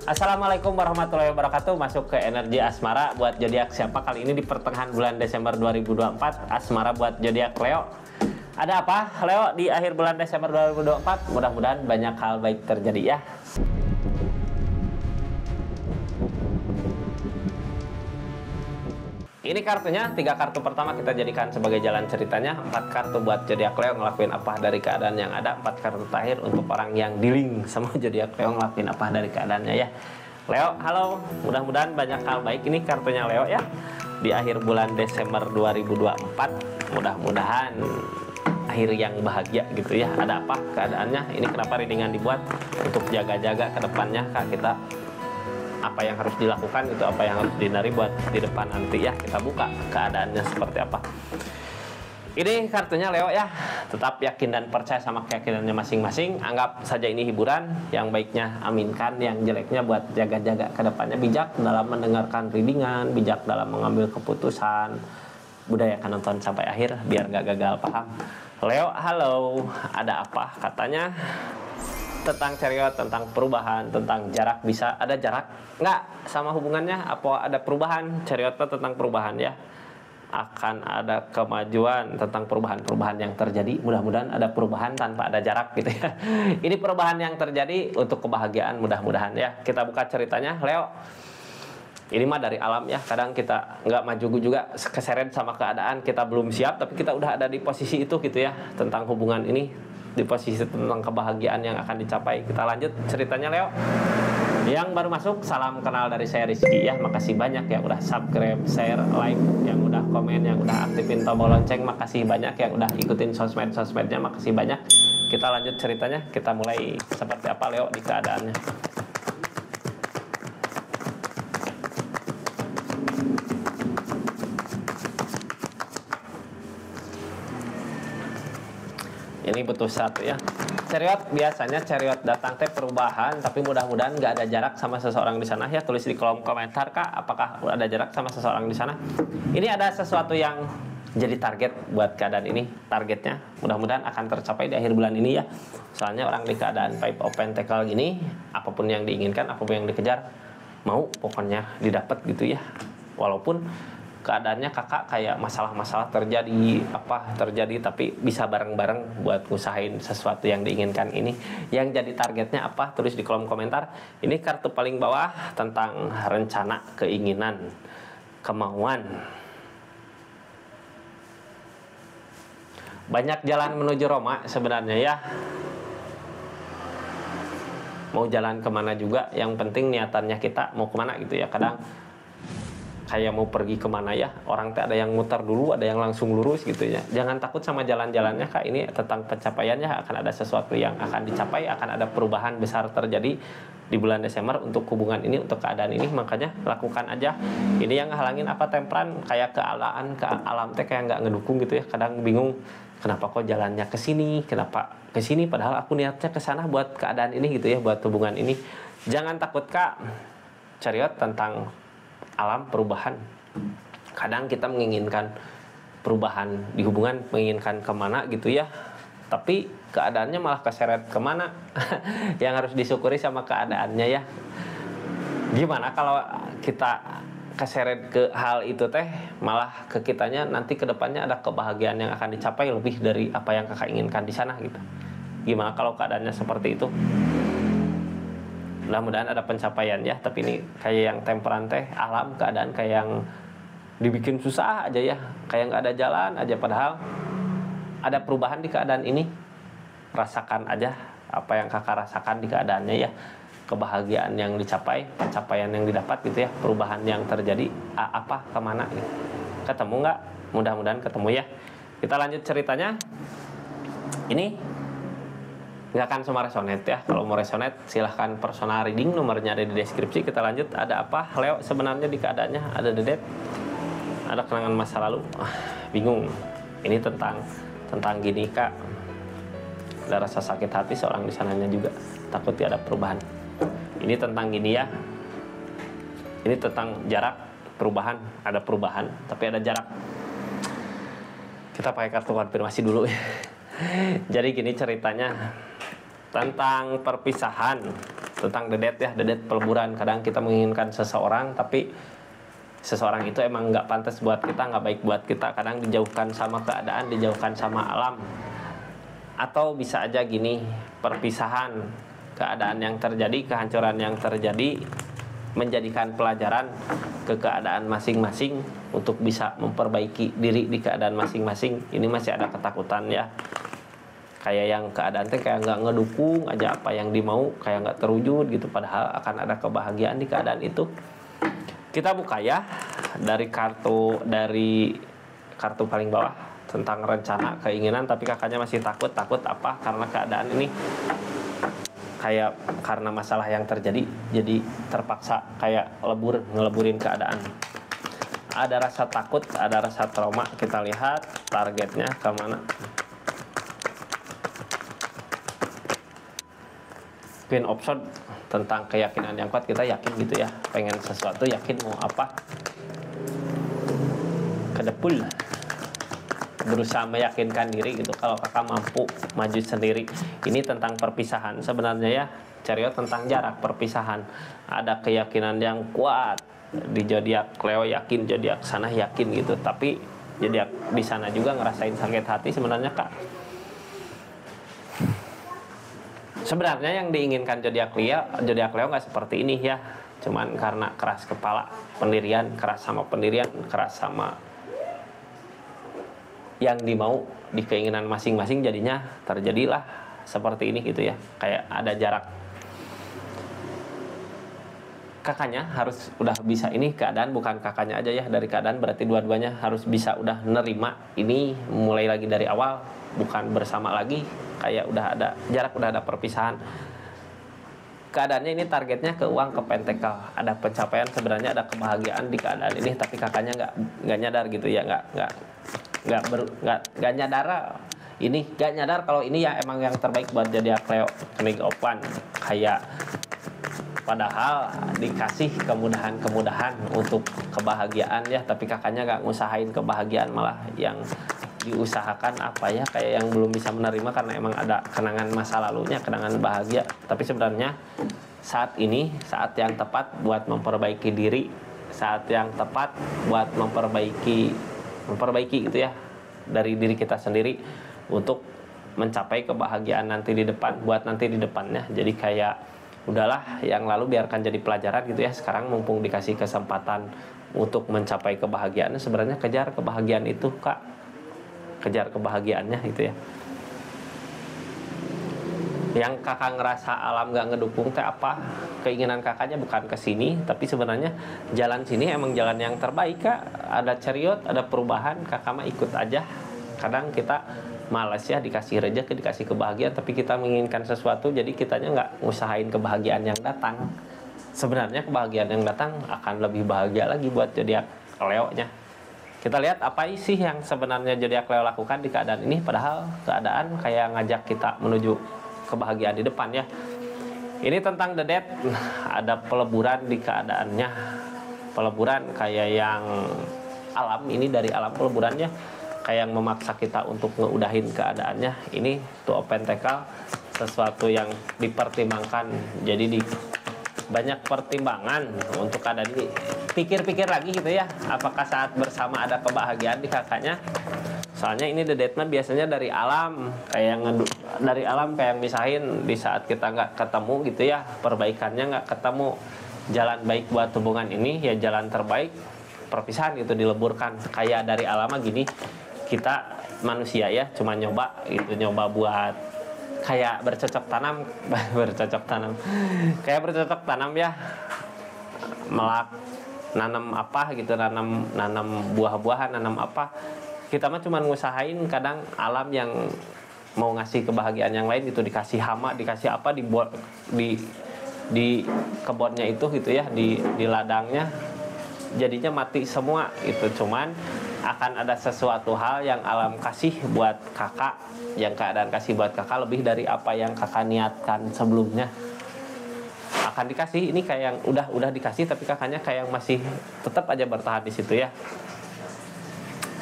Assalamualaikum warahmatullahi wabarakatuh. Masuk ke energi asmara buat zodiak siapa kali ini di pertengahan bulan Desember 2024. Asmara buat zodiak Leo. Ada apa Leo di akhir bulan Desember 2024? Mudah-mudahan banyak hal baik terjadi ya. Ini kartunya, 3 kartu pertama kita jadikan sebagai jalan ceritanya. 4 kartu buat zodiak Leo ngelakuin apa dari keadaan yang ada. 4 kartu terakhir untuk orang yang dealing sama zodiak Leo ngelakuin apa dari keadaannya ya. Leo, halo. Mudah-mudahan banyak hal baik. Ini kartunya Leo ya. Di akhir bulan Desember 2024, mudah-mudahan akhir yang bahagia gitu ya. Ada apa keadaannya? Ini kenapa readingan dibuat untuk jaga-jaga ke depannya Kak, kita apa yang harus dilakukan gitu, apa yang harus dihindari buat di depan nanti ya. Kita buka keadaannya seperti apa. Ini kartunya Leo ya. Tetap yakin dan percaya sama keyakinannya masing-masing. Anggap saja ini hiburan. Yang baiknya aminkan, yang jeleknya buat jaga-jaga ke depannya. Bijak dalam mendengarkan readingan, bijak dalam mengambil keputusan. Budayakan nonton sampai akhir biar gak gagal paham. Leo, halo. Ada apa katanya? Tentang chariot, tentang perubahan, tentang jarak. Bisa ada jarak nggak sama hubungannya? Apa ada perubahan? Chariotnya tentang perubahan ya. Akan ada kemajuan tentang perubahan-perubahan yang terjadi. Mudah-mudahan ada perubahan tanpa ada jarak gitu ya. Ini perubahan yang terjadi untuk kebahagiaan mudah-mudahan ya. Kita buka ceritanya Leo. Ini mah dari alam ya. Kadang kita nggak maju juga keseret sama keadaan. Kita belum siap tapi kita udah ada di posisi itu gitu ya. Tentang hubungan ini, di posisi tentang kebahagiaan yang akan dicapai. Kita lanjut ceritanya Leo. Yang baru masuk, salam kenal dari saya Rizky ya. Makasih banyak yang udah subscribe, share, like, yang udah komen, yang udah aktifin tombol lonceng. Makasih banyak yang udah ikutin sosmed-sosmednya. Makasih banyak. Kita lanjut ceritanya. Kita mulai seperti apa Leo di keadaannya. Ini butuh satu ya. Chariot, biasanya chariot datang teh perubahan, tapi mudah-mudahan nggak ada jarak sama seseorang di sana ya. Tulis di kolom komentar Kak, apakah ada jarak sama seseorang di sana. Ini ada sesuatu yang jadi target buat keadaan ini. Targetnya mudah-mudahan akan tercapai di akhir bulan ini ya. Soalnya orang di keadaan Five of Pentacles gini, apapun yang diinginkan, apapun yang dikejar, mau pokoknya didapat gitu ya. Walaupun keadaannya kakak kayak masalah-masalah terjadi tapi bisa bareng-bareng buat ngusahain sesuatu yang diinginkan ini. Yang jadi targetnya apa? Tulis di kolom komentar. Ini kartu paling bawah tentang rencana, keinginan, kemauan. Banyak jalan menuju Roma sebenarnya ya. Mau jalan kemana juga, yang penting niatannya kita mau kemana gitu ya. Kadang kayak mau pergi kemana ya, orang teh ada yang muter dulu, ada yang langsung lurus gitu ya. Jangan takut sama jalan-jalannya Kak, ini tentang pencapaiannya. Akan ada sesuatu yang akan dicapai, akan ada perubahan besar terjadi di bulan Desember untuk hubungan ini, untuk keadaan ini. Makanya lakukan aja. Ini yang halangin apa, Temperan, kayak ke alam teh kayak nggak ngedukung gitu ya. Kadang bingung kenapa kok jalannya ke sini, kenapa ke sini, padahal aku niatnya ke sana buat keadaan ini gitu ya, buat hubungan ini. Jangan takut Kak. Chariot tentang alam perubahan. Kadang kita menginginkan perubahan di hubungan, menginginkan kemana gitu ya, tapi keadaannya malah keseret kemana. Yang harus disyukuri sama keadaannya ya. Gimana kalau kita keseret ke hal itu teh, malah ke kitanya nanti kedepannya ada kebahagiaan yang akan dicapai lebih dari apa yang kakak inginkan di sana gitu. Gimana kalau keadaannya seperti itu? Mudah-mudahan ada pencapaian ya. Tapi ini kayak yang Temperan teh, alam keadaan kayak yang dibikin susah aja ya, kayak nggak ada jalan aja, padahal ada perubahan di keadaan ini. Rasakan aja apa yang kakak rasakan di keadaannya ya. Kebahagiaan yang dicapai, pencapaian yang didapat gitu ya, perubahan yang terjadi apa kemana gitu. Ketemu nggak? Mudah-mudahan ketemu ya. Kita lanjut ceritanya. Ini nggak akan semua resonate ya. Kalau mau resonate silahkan personal reading, nomornya ada di deskripsi. Kita lanjut. Ada apa Leo sebenarnya di keadaannya? Ada dedet, ada kenangan masa lalu. Bingung. Ini tentang gini Kak, ada rasa sakit hati seorang di sananya juga, takut ada perubahan. Ini tentang gini ya, ini tentang jarak, perubahan. Ada perubahan tapi ada jarak. Kita pakai kartu konfirmasi dulu ya. Jadi gini ceritanya tentang perpisahan, tentang dedet ya, dedet peleburan. Kadang kita menginginkan seseorang, tapi seseorang itu emang nggak pantas buat kita, nggak baik buat kita. Kadang dijauhkan sama keadaan, dijauhkan sama alam. Atau bisa aja gini, perpisahan, keadaan yang terjadi, kehancuran yang terjadi menjadikan pelajaran ke keadaan masing-masing untuk bisa memperbaiki diri di keadaan masing-masing. Ini masih ada ketakutan ya, kayak yang keadaan teh kayak nggak ngedukung aja apa yang dimau, kayak nggak terwujud gitu, padahal akan ada kebahagiaan di keadaan itu. Kita buka ya dari kartu paling bawah tentang rencana keinginan, tapi kakaknya masih takut apa, karena keadaan ini kayak karena masalah yang terjadi, jadi terpaksa kayak ngeleburin keadaan. Ada rasa takut, ada rasa trauma. Kita lihat targetnya kemana. Queen of Swords tentang keyakinan yang kuat. Kita yakin gitu ya, pengen sesuatu, yakin mau apa, kedepul, berusaha meyakinkan diri gitu kalau kakak mampu maju sendiri. Ini tentang perpisahan sebenarnya ya, Chariot tentang jarak, perpisahan. Ada keyakinan yang kuat di zodiak Leo, yakin zodiak sana yakin gitu, tapi zodiak di sana juga ngerasain sakit hati sebenarnya kak. Sebenarnya yang diinginkan zodiak Leo nggak seperti ini ya, cuman karena keras kepala, pendirian, keras sama yang dimau di keinginan masing-masing, jadinya terjadilah seperti ini gitu ya, kayak ada jarak. Kakaknya harus udah bisa ini keadaan, bukan kakaknya aja ya, dari keadaan berarti dua-duanya harus bisa udah nerima ini, mulai lagi dari awal, bukan bersama lagi, kayak udah ada jarak, udah ada perpisahan. Keadaannya ini targetnya ke uang, ke pentakel, ada pencapaian, sebenarnya ada kebahagiaan di keadaan ini, tapi kakaknya nggak nyadar gitu ya, nggak nyadar ini, nggak nyadar kalau ini ya emang yang terbaik buat jadi Leo. King of Wands, kayak padahal dikasih kemudahan untuk kebahagiaan ya, tapi kakaknya nggak ngusahain kebahagiaan, malah yang diusahakan apa ya, kayak yang belum bisa menerima karena emang ada kenangan masa lalunya, kenangan bahagia. Tapi sebenarnya saat ini saat yang tepat buat memperbaiki diri, saat yang tepat buat memperbaiki gitu ya, dari diri kita sendiri untuk mencapai kebahagiaan nanti di depan, buat nanti di depannya. Jadi kayak udahlah yang lalu biarkan jadi pelajaran gitu ya, sekarang mumpung dikasih kesempatan untuk mencapai kebahagiaan, sebenarnya kejar kebahagiaan itu kak, kejar kebahagiaannya gitu ya. Yang kakak ngerasa alam gak ngedukung teh apa, keinginan kakaknya bukan ke sini, tapi sebenarnya jalan sini emang jalan yang terbaik kak. Ada Chariot, ada perubahan, kakak mah ikut aja. Kadang kita malas ya, dikasih rezeki, dikasih kebahagiaan, tapi kita menginginkan sesuatu, jadi kitanya nggak ngusahain kebahagiaan yang datang. Sebenarnya kebahagiaan yang datang akan lebih bahagia lagi buat zodiak Leo nya. Kita lihat apa sih yang sebenarnya zodiak Leo lakukan di keadaan ini, padahal keadaan kayak ngajak kita menuju kebahagiaan di depan ya. Ini tentang The Death, ada peleburan di keadaannya, peleburan kayak yang alam, ini dari alam peleburannya, kayak yang memaksa kita untuk ngeudahin keadaannya. Ini Two of Pentacles, sesuatu yang dipertimbangkan, jadi banyak pertimbangan untuk keadaan ini. Pikir-pikir lagi gitu ya, apakah saat bersama ada kebahagiaan di kakaknya. Soalnya ini The Death biasanya dari alam, kayak dari alam kayak yang misahin di saat kita nggak ketemu gitu ya, perbaikannya nggak ketemu, jalan baik buat hubungan ini ya, jalan terbaik perpisahan gitu dileburkan. Kayak dari alam gini, kita manusia ya cuma nyoba buat kayak bercocok tanam kayak bercocok tanam ya, nanam apa gitu, nanam buah-buahan, nanam apa, kita mah cuma ngusahain. Kadang alam yang mau ngasih kebahagiaan yang lain gitu, dikasih hama, dikasih apa di kebunnya itu gitu ya, di ladangnya, jadinya mati semua itu. Cuman akan ada sesuatu hal yang alam kasih buat kakak, yang keadaan kasih buat kakak lebih dari apa yang kakak niatkan sebelumnya. Akan dikasih, ini kayak yang udah dikasih, tapi kakaknya kayak yang masih tetap aja bertahan di situ ya.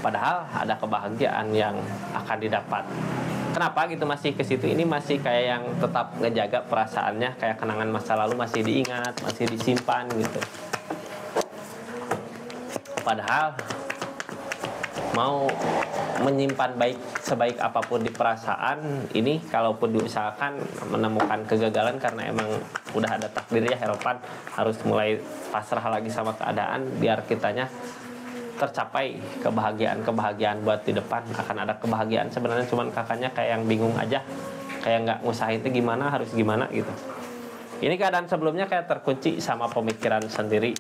Padahal ada kebahagiaan yang akan didapat. Kenapa gitu masih ke situ? Ini masih kayak yang tetap ngejaga perasaannya, kayak kenangan masa lalu masih diingat, masih disimpan gitu. Padahal mau menyimpan baik sebaik apapun di perasaan ini, kalaupun diusahakan menemukan kegagalan karena emang udah ada takdir ya, harapan harus mulai pasrah lagi sama keadaan biar kitanya tercapai kebahagiaan buat di depan. Akan ada kebahagiaan sebenarnya, cuman kakaknya kayak yang bingung aja, kayak nggak ngusahain itu gimana, harus gimana gitu. Ini keadaan sebelumnya kayak terkunci sama pemikiran sendiri,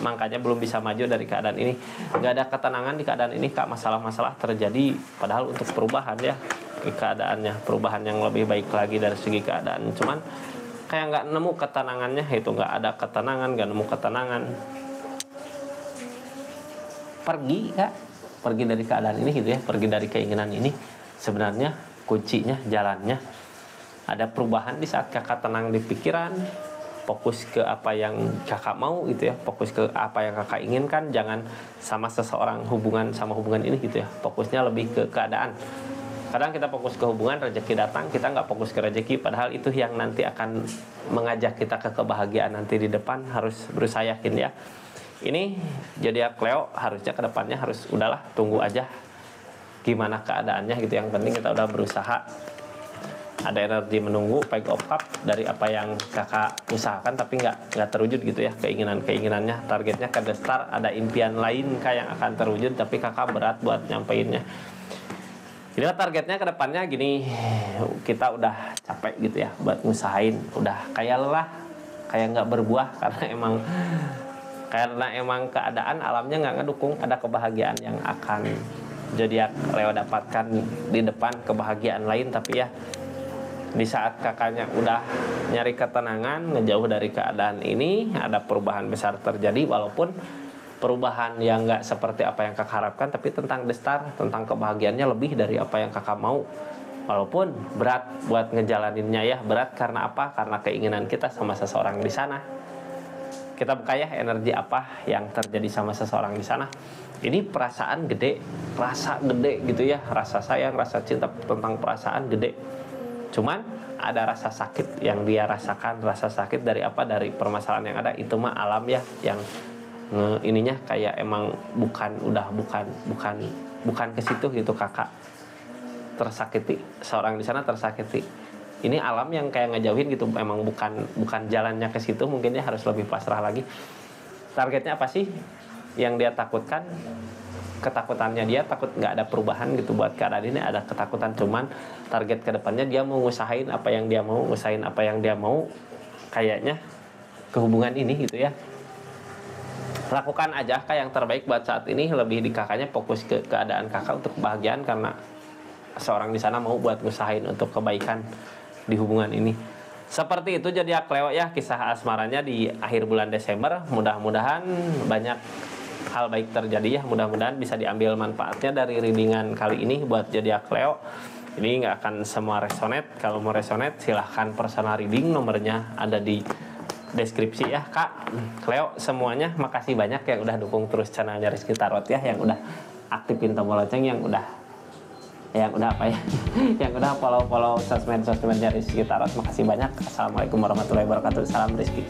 makanya belum bisa maju dari keadaan ini. Nggak ada ketenangan di keadaan ini kak, masalah-masalah terjadi padahal untuk perubahan ya keadaannya, perubahan yang lebih baik lagi dari segi keadaan, cuman kayak nggak nemu ketenangannya, itu nggak ada ketenangan, nggak nemu ketenangan. Pergi dari keadaan ini gitu ya, pergi dari keinginan ini. Sebenarnya kuncinya, jalannya ada perubahan di saat kakak tenang di pikiran, fokus ke apa yang kakak mau gitu ya, fokus ke apa yang kakak inginkan, jangan sama seseorang, hubungan ini gitu ya, fokusnya lebih ke keadaan. Kadang kita fokus ke hubungan, rezeki datang, kita nggak fokus ke rezeki, padahal itu yang nanti akan mengajak kita ke kebahagiaan nanti di depan. Harus berusaha yakin ya. Ini zodiak Leo harusnya kedepannya harus udahlah, tunggu aja gimana keadaannya gitu. Yang penting kita udah berusaha, ada energi menunggu, baik up dari apa yang kakak usahakan tapi nggak terwujud gitu ya, keinginannya, targetnya ke the star, ada impian lain kak yang akan terwujud tapi kakak berat buat nyampeinnya. Jadi targetnya ke depannya gini, kita udah capek gitu ya buat ngusahain, udah kayak lelah, kayak nggak berbuah karena emang keadaan alamnya nggak ngedukung ada kebahagiaan yang akan zodiak Leo dapatkan di depan, kebahagiaan lain. Tapi ya di saat kakaknya udah nyari ketenangan, ngejauh dari keadaan ini, ada perubahan besar terjadi, walaupun perubahan yang nggak seperti apa yang kakak harapkan, tapi tentang the star, tentang kebahagiaannya lebih dari apa yang kakak mau. Walaupun berat buat ngejalaninnya ya, berat karena apa? Karena keinginan kita sama seseorang di sana. Kita buka ya energi apa yang terjadi sama seseorang di sana. Ini perasaan gede, rasa gede gitu ya, rasa sayang, rasa cinta, tentang perasaan gede. Cuman ada rasa sakit yang dia rasakan, rasa sakit dari apa? Dari permasalahan yang ada. Itu mah alam ya, yang ininya kayak emang bukan ke situ gitu. Kakak tersakiti, seorang di sana tersakiti. Ini alam yang kayak ngejauhin gitu, emang bukan jalannya ke situ, mungkin ya harus lebih pasrah lagi. Targetnya apa sih yang dia takutkan? Ketakutannya dia takut nggak ada perubahan gitu buat keadaan ini, ada ketakutan. Cuman target kedepannya dia mau ngusahain apa yang dia mau, kayaknya ke hubungan ini gitu ya. Lakukan aja kayak yang terbaik buat saat ini. Lebih di kakaknya fokus ke keadaan kakak untuk kebahagiaan, karena seorang di sana mau buat ngusahain untuk kebaikan di hubungan ini. Seperti itu zodiak Leo ya, kisah asmaranya di akhir bulan Desember. Mudah-mudahan banyak hal baik terjadi ya, mudah-mudahan bisa diambil manfaatnya dari readingan kali ini buat zodiak Leo. Ini nggak akan semua resonate. Kalau mau resonate silahkan personal reading, nomornya ada di deskripsi ya kak. Leo semuanya makasih banyak yang udah dukung terus channelnya Rizky Tarot ya, yang udah aktifin tombol lonceng, yang udah follow sosmednya Rizky Tarot. Makasih banyak. Assalamualaikum warahmatullahi wabarakatuh. Salam Rizky.